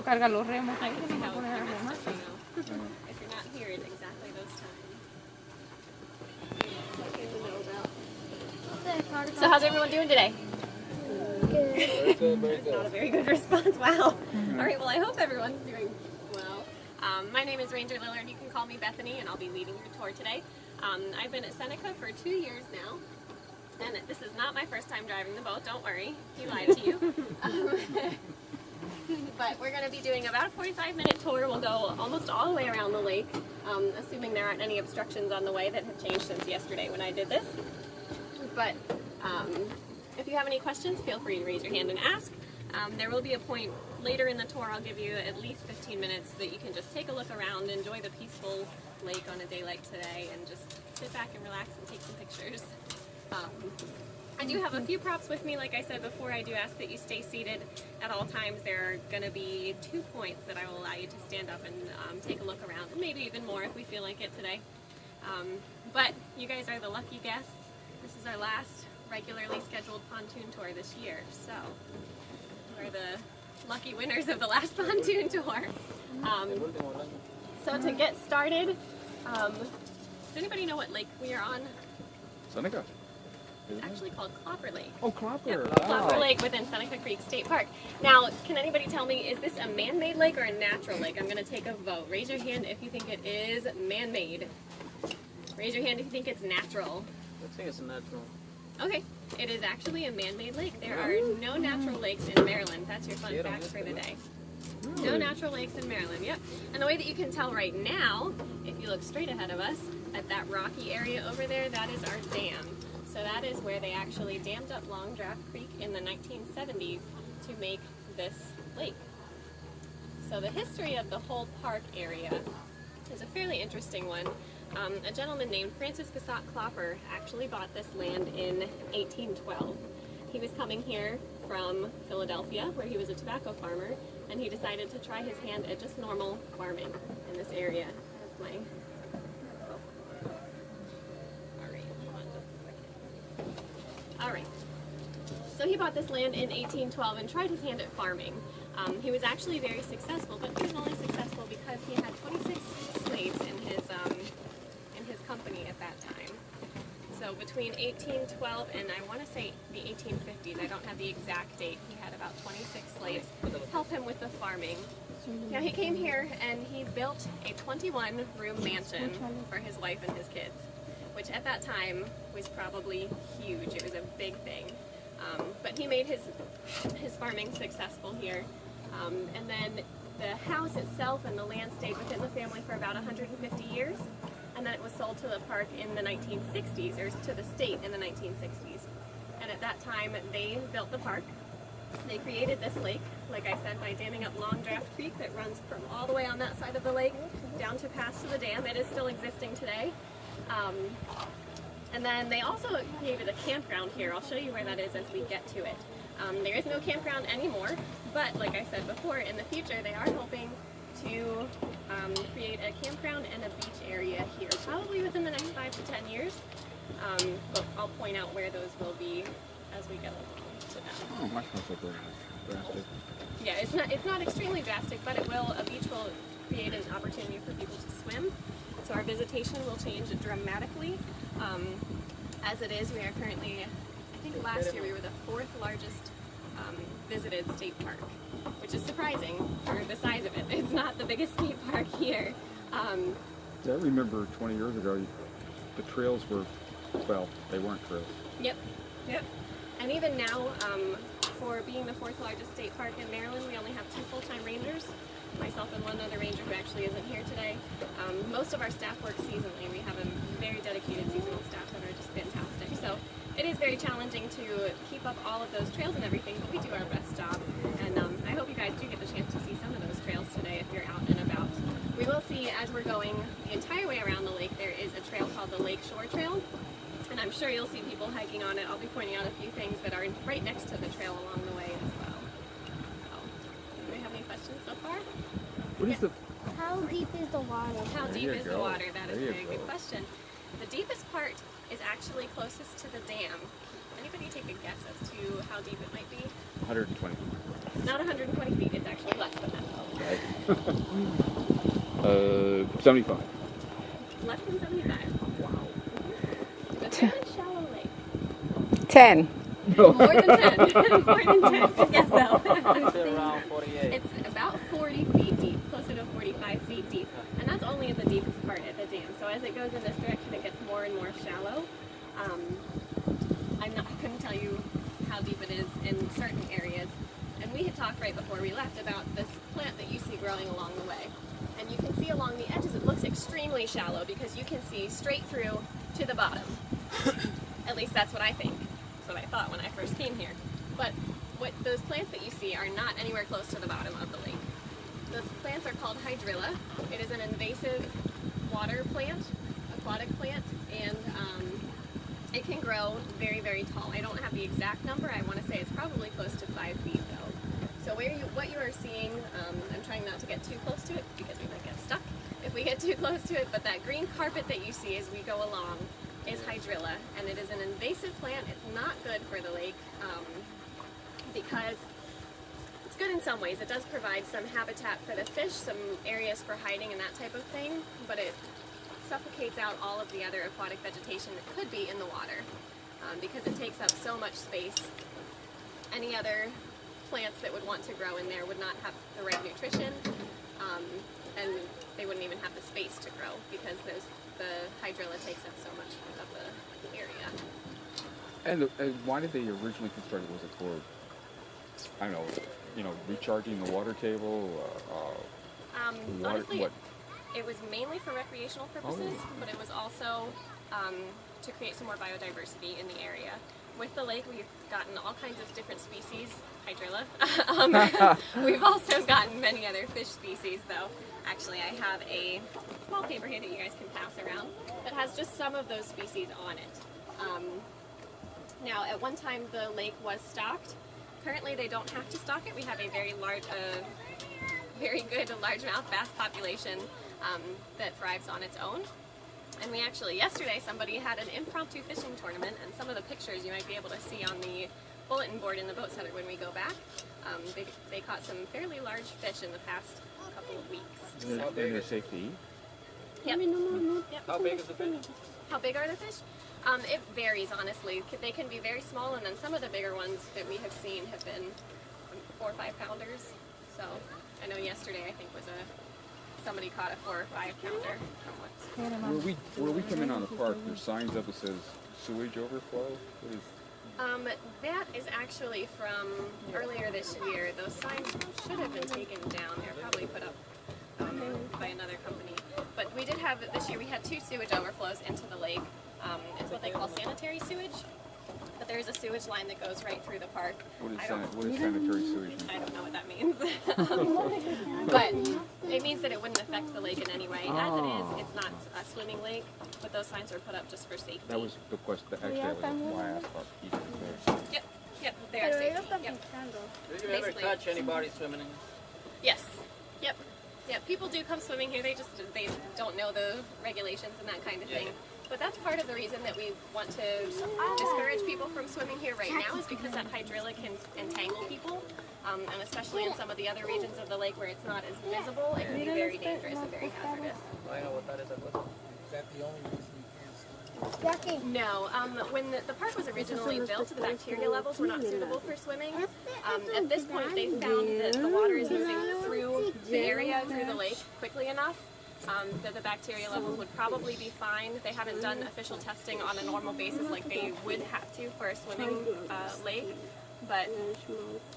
carga los remos. Ahí I can see tenemos how que poner las remas. if you're not here at exactly those times. So how's everyone doing today? That's not a very good response. Wow. All right, well, I hope everyone's doing well. My name is Ranger Lillard. You can call me Bethany, and I'll be leading your tour today. I've been at Seneca for 2 years now, and this is not my first time driving the boat. Don't worry, he lied to you. But we're going to be doing about a 45-minute tour. We'll go almost all the way around the lake, assuming there aren't any obstructions on the way that have changed since yesterday when I did this. But if you have any questions, feel free to raise your hand and ask. There will be a point later in the tour I'll give you at least 15 minutes so that you can just take a look around, enjoy the peaceful lake on a day like today, and just sit back and relax and take some pictures. I do have a few props with me. Like I said before, I do ask that you stay seated at all times. There are going to be 2 points that I will allow you to stand up and take a look around, and maybe even more if we feel like it today. But you guys are the lucky guests. This is our last regularly scheduled pontoon tour this year, so we're the lucky winners of the last pontoon tour. So to get started, does anybody know what lake we are on? Seneca. It's actually called Clopper Lake. Oh, Clopper. Yep, Clopper Lake within Seneca Creek State Park. Now, can anybody tell me, is this a man-made lake or a natural lake? I'm going to take a vote. Raise your hand if you think it is man-made. Raise your hand if you think it's natural. I think it's natural. Okay, it is actually a man-made lake. There are no natural lakes in Maryland. That's your fun fact for the day. No natural lakes in Maryland, yep. And the way that you can tell right now, if you look straight ahead of us, at that rocky area over there, that is our dam. So that is where they actually dammed up Long Draft Creek in the 1970s to make this lake. So the history of the whole park area is a fairly interesting one. A gentleman named Francis Cassatt Clopper actually bought this land in 1812. He was coming here from Philadelphia, where he was a tobacco farmer, and he decided to try his hand at just normal farming in this area. That's my... Alright, so he bought this land in 1812 and tried his hand at farming. He was actually very successful, but he was only successful because he had 26 slaves in his company at that time. So between 1812 and I want to say the 1850s, I don't have the exact date, he had about 26 slaves help him with the farming. Now he came here and he built a 21-room mansion for his wife and his kids, which at that time was probably huge. It was a big thing. But he made his farming successful here. And then the house itself and the land stayed within the family for about 150 years. And then it was sold to the park in the 1960s, or to the state in the 1960s. And at that time, they built the park. They created this lake, like I said, by damming up Long Draft Creek that runs from all the way on that side of the lake down to pass to the dam. It is still existing today. And then they also created a campground here. I'll show you where that is as we get to it. There is no campground anymore, but like I said before, in the future they are hoping to create a campground and a beach area here, probably within the next 5 to 10 years. But I'll point out where those will be as we get along to them. Oh, much more drastic. Yeah, it's not extremely drastic, but a beach will create an opportunity for people to swim. So our visitation will change dramatically. As it is, we are currently, I think last year we were the 4th largest visited state park, which is surprising for the size of it. It's not the biggest state park here. I remember 20 years ago, the trails were, well, they weren't trails. Yep. And even now, for being the 4th largest state park in Maryland, we only have 2 full-time rangers, myself and one other ranger who actually isn't here today. Most of our staff work seasonally. We have a very dedicated seasonal staff that are just fantastic. So it is very challenging to keep up all of those trails and everything, but we do our best job. And I hope you guys do get the chance to see some of those trails today if you're out and about. We will see, as we're going the entire way around the lake, there is a trail called the Lake Shore Trail. And I'm sure you'll see people hiking on it. I'll be pointing out a few things that are right next to the trail along the way as well. So, do we have any questions so far? What is the... How deep is the water? How deep is the water? That is a very go. good question. The deepest part is actually closest to the dam. Anybody take a guess as to how deep it might be? 120. Not 120 feet, it's actually less than that. 75. Less than 75. Wow. It's a very shallow lake. 10. More than 10. More than 10. Good guess though. It's around 48. It's about 40 feet deep, closer to 45 feet deep. And that's only in the deepest part at the dam. So as it goes in this direction, it gets more and more shallow. I couldn't tell you how deep it is in certain areas. And we had talked right before we left about this plant that you see growing along the way. And you can see along the edges, it looks extremely shallow because you can see straight through to the bottom. At least that's what I think. That's what I thought when I first came here. But those plants that you see are not anywhere close to the bottom of the lake. Those plants are called hydrilla. It is an invasive water plant, aquatic plant, and it can grow very, very tall. I don't have the exact number. I want to say it's probably close to 5 feet though. So what you are seeing, I'm trying not to get too close to it because we might get stuck if we get too close to it, but that green carpet that you see as we go along is hydrilla, and it is an invasive plant. It's not good for the lake because it's good in some ways. It does provide some habitat for the fish, some areas for hiding and that type of thing, but it suffocates out all of the other aquatic vegetation that could be in the water because it takes up so much space. Any other plants that would want to grow in there would not have the right nutrition, and they wouldn't even have the space to grow because the hydrilla takes up so much of the area. And why did they originally construct it? Was it for, I don't know, recharging the water table? Honestly, what? it was mainly for recreational purposes, but it was also to create some more biodiversity in the area. With the lake, we've gotten all kinds of different species, hydrilla. We've also gotten many other fish species, though. Actually, I have a small paper here that you guys can pass around that has just some of those species on it. Now, at one time, the lake was stocked. Currently, they don't have to stock it. We have a very large, very good largemouth bass population that thrives on its own. And we actually, yesterday, somebody had an impromptu fishing tournament, and some of the pictures you might be able to see on the bulletin board in the boat center when we go back. They caught some fairly large fish in the past couple of weeks. How big are safe to eat? Yep. Yep. How big is the fish? How big are the fish? It varies, honestly. They can be very small, and then some of the bigger ones that we have seen have been 4 or 5 pounders. So I know yesterday, I think, somebody caught a 4 or 5 pounder from what's. Where we come in on the park, there's signs up that says sewage overflow. What is? That is actually from earlier this year. Those signs should have been taken down. They were probably put up by another company. But we did have, this year we had 2 sewage overflows into the lake. It's what they call sanitary sewage. But there's a sewage line that goes right through the park. What is sanitary sewage mean? I don't know what that means. But it means that it wouldn't affect the lake in any way. As it is, it's not a swimming lake, but those signs are put up just for safety. That was the question. Actually, that was why I asked about eating fish. Yep, they are safety. Yep. Did you ever Basically. catch anybody swimming in? Yes. Yep. Yep. People do come swimming here. They don't know the regulations and that kind of thing. But that's part of the reason that we want to discourage people from swimming here right now is because that hydrilla can entangle people, and especially in some of the other regions of the lake where it's not as visible, it can be very dangerous and very hazardous. I know what that is. Is that the only reason you can't swim? No, when the park was originally built, the bacteria levels were not suitable for swimming. At this point, they found that the water is moving through the area, through the lake, quickly enough that the bacteria levels would probably be fine. They haven't done official testing on a normal basis like they would have to for a swimming lake, but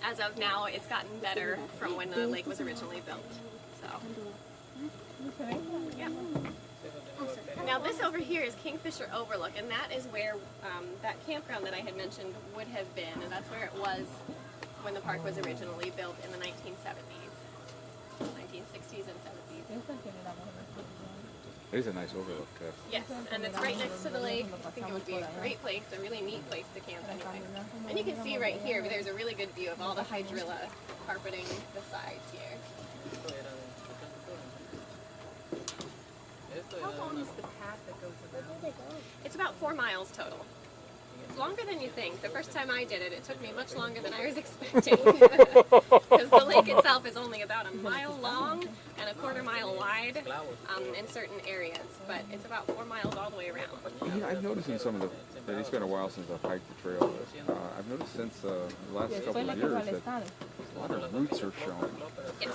as of now, it's gotten better from when the lake was originally built. So, yeah. Now this over here is Kingfisher Overlook, and that is where that campground that I had mentioned would have been, and that's where it was when the park was originally built in the 1970s, 1960s and 70s. It is a nice overlook. Yes, and it's right next to the lake. I think it would be a great place, a really neat place to camp anyway. And you can see right here, there's a really good view of all the hydrilla carpeting the sides here. How long is the path that goes around? It's about 4 miles total. It's longer than you think. The first time I did it, it took me much longer than I was expecting. Because the lake itself is only about a mile long and a quarter mile wide in certain areas. But it's about 4 miles all the way around. You know, I've noticed in some of the, that it's been a while since I've hiked the trail. I've noticed since the last couple of years that a lot of roots are showing. Yes.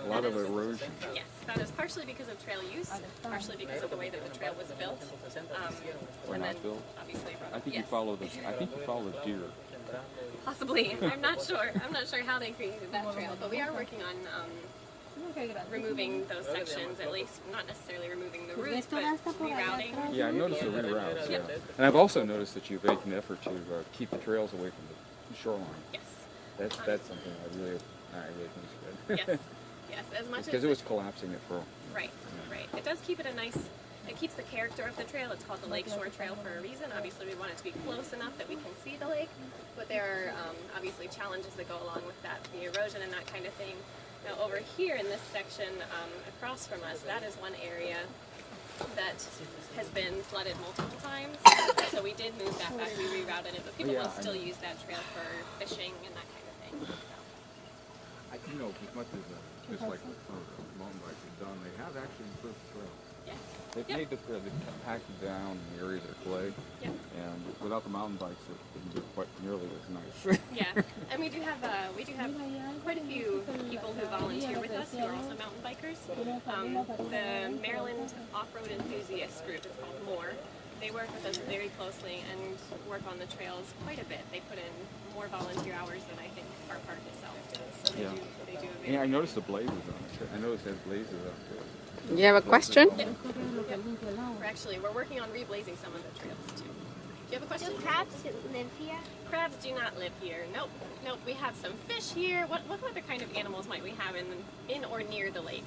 A lot of erosion. Yes, that is partially because of trail use, partially because of the way that the trail was built. Or And not then, built. obviously, I think yes. you follow the. I think you follow deer. Possibly. I'm not sure. I'm not sure how they created that trail, but we are working on removing those sections, at least not necessarily removing the roots, but rerouting. Yeah, I noticed the reroutes. Yeah, and I've also noticed that you make an effort to keep the trails away from the shoreline. Yes. That's something I really think is good. Yes. Yes. As much Because as it was collapsing it for. right. Right. It does keep it a nice. It keeps the character of the trail. It's called the Lakeshore Trail for a reason. Obviously, we want it to be close enough that we can see the lake, but there are obviously challenges that go along with that, the erosion and that kind of thing. Now, over here in this section across from us, that is one area that has been flooded multiple times. So we did move that back. We rerouted it, but people will still use that trail for fishing and that kind of thing. You know, as much as just like the mountain bikes have done, they have actually improved the trail. Yes. They've made the trail, they've compacted down the areas that are clay, Yep. and without the mountain bikes, it wouldn't be quite nearly as nice. Yeah, and we do have quite a few people who volunteer with us who are also mountain bikers. The Maryland Off-Road Enthusiast Group, it's called MORE. They work with us very closely and work on the trails quite a bit. They put in more volunteer hours than I think our park itself does. So they do a very Yeah, I noticed the blazes on it. I noticed there's blazes on it. You have a question? We're working on reblazing some of the trails too. Do you have a question? Do crabs live here? Crabs do not live here. Nope. Nope. We have some fish here. What other kind of animals might we have in or near the lake?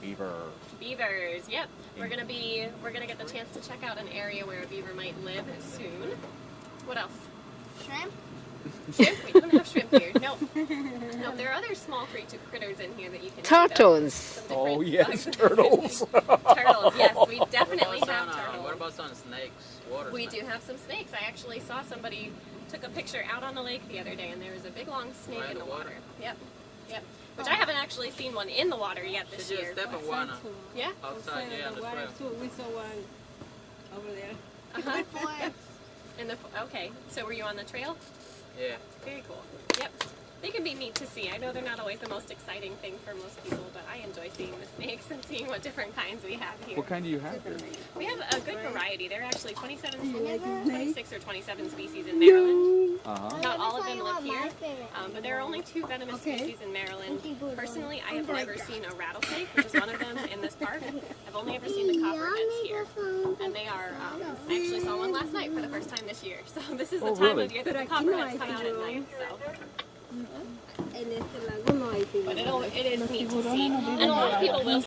Beaver. Beavers. Yep. We're gonna get the chance to check out an area where a beaver might live soon. What else? Shrimp? Shrimp? We don't have shrimp here. Nope. Nope. There are other small critters in here that you can. Turtles. Some different Oh yes, bugs. turtles. Turtles. Yes, we definitely What have about turtles. what about some snakes? Water We snakes? do have some snakes. I actually saw somebody took a picture out on the lake the other day, and there was a big long snake Right in the in the water. water? Yep. Yep. Which I haven't actually seen one in the water yet this Should year. just step in one Yeah. outside, yeah, on the trail. We saw one over there. Uh-huh. Okay. So were you on the trail? Yeah. Very cool. Yep. They can be neat to see. I know they're not always the most exciting thing for most people, but I enjoy seeing the snakes and seeing what different kinds we have here. What kind do you have here? We have a good variety. There are actually 26 or 27 species in Maryland. Not all of them live here, but there are only 2 venomous species in Maryland. Personally, I have never seen a rattlesnake, which is one of them in this park. I've only ever seen the copperheads here, and they are. I actually saw one last night for the first time this year. So this is the time of year that the copperheads come out at night. So. But it is neat to see, and a lot of people will